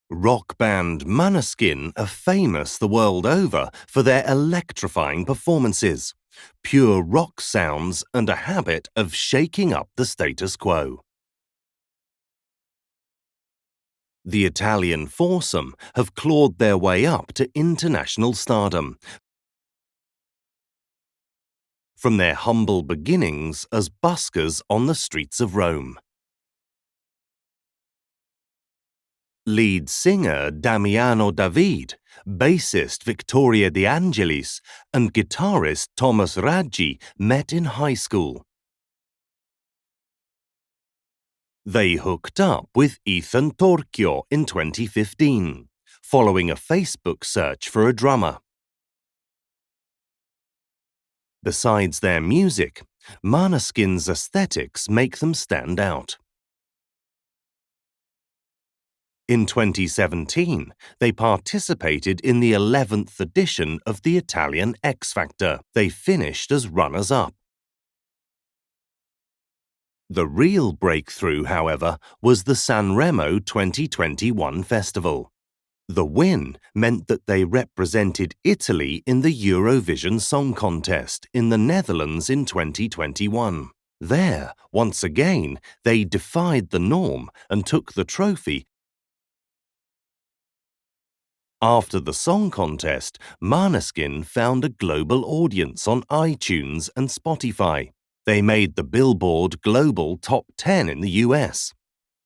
Rock band Måneskin are famous the world over for their electrifying performances, pure rock sounds and a habit of shaking up the status quo. The Italian foursome have clawed their way up to international stardom, from their humble beginnings as buskers on the streets of Rome. Lead singer Damiano David, bassist Victoria De Angelis, and guitarist Thomas Raggi met in high school. They hooked up with Ethan Torchio in 2015, following a Facebook search for a drummer. Besides their music, Måneskin's aesthetics make them stand out. In 2017, they participated in the 11th edition of the Italian X Factor. They finished as runners-up. The real breakthrough, however, was the San Remo 2021 festival. The win meant that they represented Italy in the Eurovision Song Contest in the Netherlands in 2021. There, once again, they defied the norm and took the trophy. After the song contest, Måneskin found a global audience on iTunes and Spotify. They made the Billboard Global Top 10 in the US,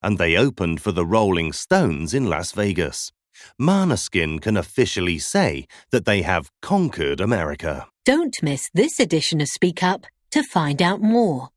and they opened for the Rolling Stones in Las Vegas. Måneskin can officially say that they have conquered America. Don't miss this edition of Speak Up to find out more.